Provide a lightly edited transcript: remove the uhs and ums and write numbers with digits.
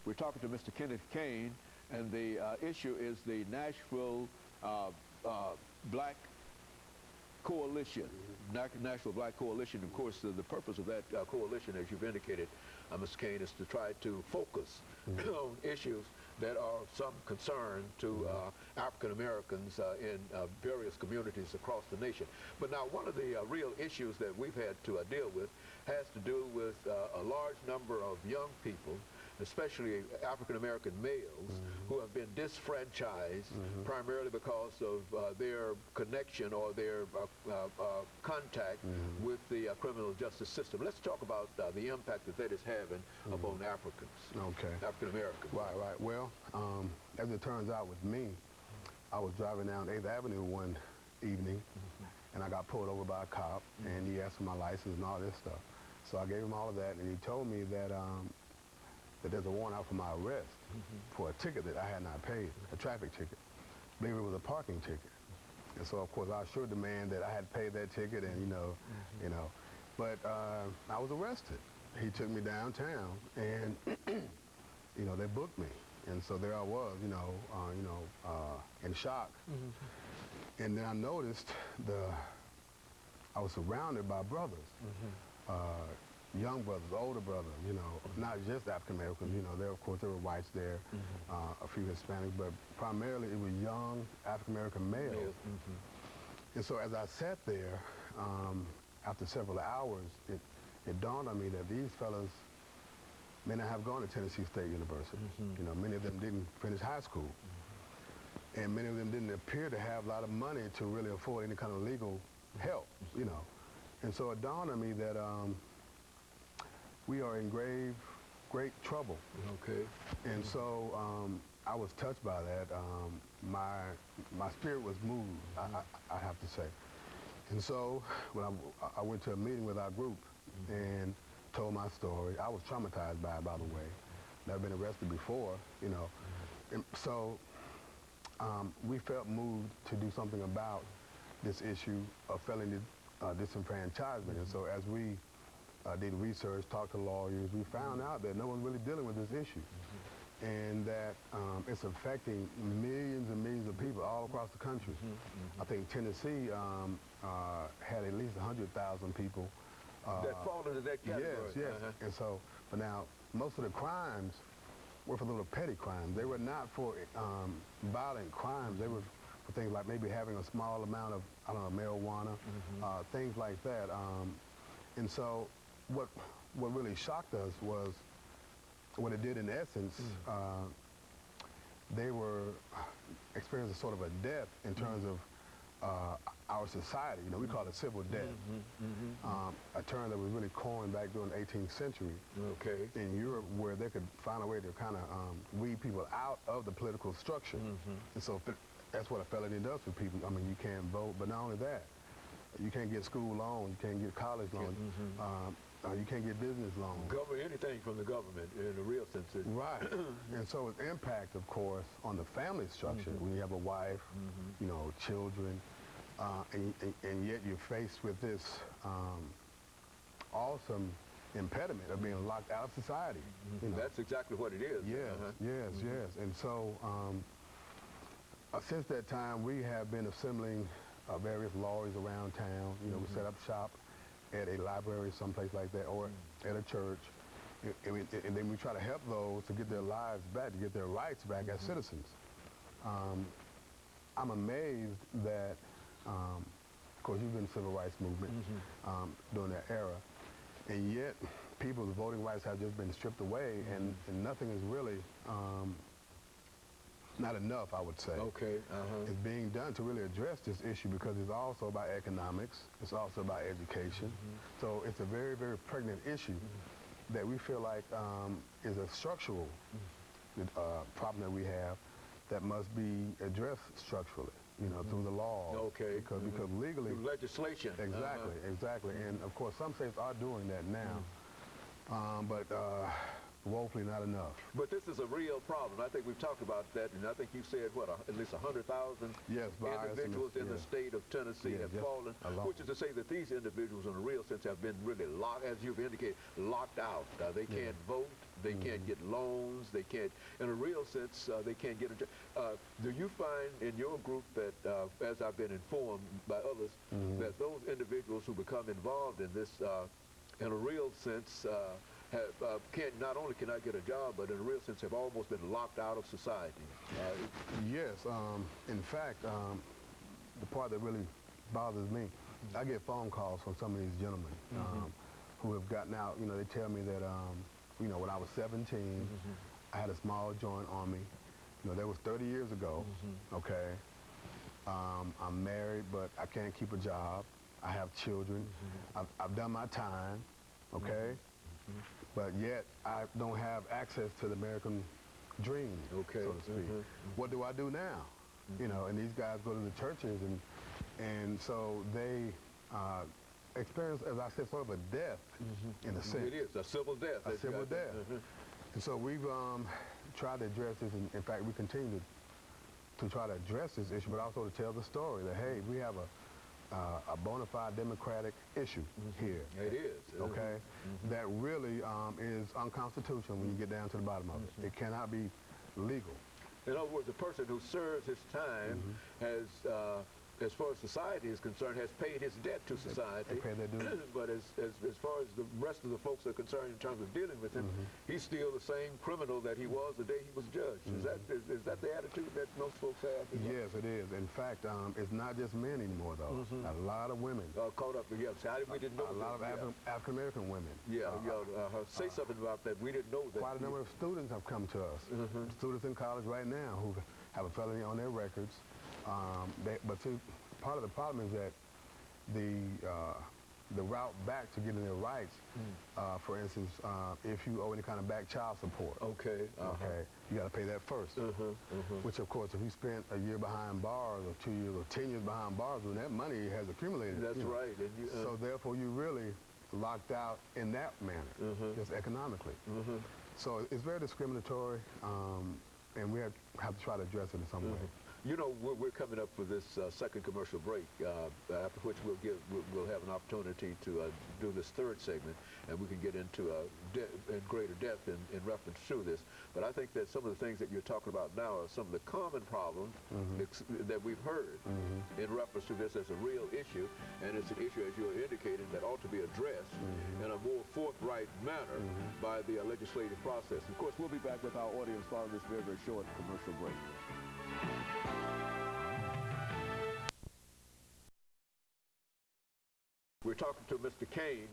We're talking to Mr. Kenneth Caine, and the issue is the Nashville Black Coalition, Nashville Black Coalition. Of course, the purpose of that coalition, as you've indicated, Mr. Caine, is to try to focus on issues that are some concern to African Americans in various communities across the nation. But now, one of the real issues that we've had to deal with has to do with a large number of young people, especially African American males, who have been disfranchised primarily because of their connection or their contact with the criminal justice system. Let's talk about the impact that that is having upon Africans, African Americans. Right. Well, as it turns out with me, I was driving down 8th Avenue one evening, and I got pulled over by a cop, and he asked for my license and all this stuff. So I gave him all of that, and he told me that that there's a warrant out for my arrest for a ticket that I had not paid, a traffic ticket. I believe it was a parking ticket. And so, of course, I assured the man that I had paid that ticket, and but I was arrested. He took me downtown, and they booked me. And so there I was, in shock. And then I noticed I was surrounded by brothers. Young brothers, older brothers, not just African Americans, of course there were whites there, a few Hispanics, but primarily it was young African American males. And so as I sat there, after several hours, it dawned on me that these fellas may not have gone to Tennessee State University. Many of them didn't finish high school. And many of them didn't appear to have a lot of money to really afford any kind of legal help, And so it dawned on me that we are in great trouble. And so I was touched by that. My spirit was moved, I have to say. And so when I went to a meeting with our group and told my story, I was traumatized by it, by the way. Never been arrested before, And so we felt moved to do something about this issue of felony disenfranchisement. And so as we did research, talked to lawyers, we found out that no one's really dealing with this issue. And that it's affecting millions and millions of people all across the country. I think Tennessee had at least 100,000 people. That fall into that category. Yes. And so, but now, most of the crimes were for little petty crimes. They were not for violent crimes. They were for things like maybe having a small amount of, marijuana, things like that. And so, what really shocked us was what it did in essence. They were experiencing sort of a death in terms of our society. We call it civil death, a term that was really coined back during the 18th century in Europe, where they could find a way to kind of weed people out of the political structure. And so that's what a felony does for people. You can't vote, but not only that, you can't get school loans, you can't get college loans, you can't get business loans. Anything from the government in a real sense. Right. And so its impact, of course, on the family structure, when you have a wife, children, and yet you're faced with this awesome impediment of being locked out of society. That's exactly what it is. Yes. And so since that time, we have been assembling various lawyers around town. We set up shop at a library, someplace like that, or at a church. And then we try to help those to get their lives back, to get their rights back as citizens. I'm amazed that, of course, you've been in the civil rights movement during that era, and yet people's voting rights have just been stripped away, and nothing is really, not enough, I would say. It's being done to really address this issue, because it's also about economics, it's also about education. So it's a very, very pregnant issue that we feel like is a structural problem that we have that must be addressed structurally, through the law. Because legally... Through legislation. Exactly. And of course, some states are doing that now. But woefully not enough. But this is a real problem. I think we've talked about that, and I think you said, what, at least 100,000 individuals in the state of Tennessee have fallen, which is to say that these individuals, in a real sense, have been really locked, as you've indicated, locked out. They can't vote. They can't get loans. They can't, in a real sense, they can't get a job. Do you find in your group that, as I've been informed by others, that those individuals who become involved in this, in a real sense, can't not only cannot get a job, but in a real sense have almost been locked out of society? Yes. In fact, the part that really bothers me, I get phone calls from some of these gentlemen who have gotten out. You know, they tell me that, you know, when I was 17, I had a small joint on me. You know, that was 30 years ago, okay? I'm married, but I can't keep a job. I have children. I've done my time, okay? But yet, I don't have access to the American dream, so to speak. What do I do now? You know, and these guys go to the churches, and so they experience, as I said, sort of a death, in a sense. It is, a civil death. A civil death. And so we've tried to address this, and in fact, we continue to try to address this issue, but also to tell the story that, hey, we have a bona fide democratic issue here. It is. Okay? That really is unconstitutional when you get down to the bottom of it. It cannot be legal. In other words, the person who serves his time has, as far as society is concerned, has paid his debt to society. They pay their dues. But as far as the rest of the folks are concerned in terms of dealing with him, he's still the same criminal that he was the day he was judged. Is that the attitude that most folks have? Yes, it is. In fact, it's not just men anymore, though. A lot of women. Caught up. Yeah, we didn't know. A lot of African-American women. Say something about that. We didn't know that. Quite a number of students have come to us. Students in college right now who have a felony on their records. But see, part of the problem is that the route back to getting their rights, for instance, if you owe any kind of back child support, you got to pay that first. Which, of course, if you spent a year behind bars or 2 years or 10 years behind bars, then that money has accumulated. That's right. And so therefore, you really locked out in that manner, just economically. So it's very discriminatory, and we have to try to address it in some way. You know, we're coming up for this second commercial break, after which we'll have an opportunity to do this third segment, and we can get into in greater depth in reference to this. But I think that some of the things that you're talking about now are some of the common problems that we've heard in reference to this as a real issue, and it's an issue, as you indicated, that ought to be addressed in a more forthright manner by the legislative process. Of course, we'll be back with our audience following this very, very short commercial break. We're talking to Mr. Caine.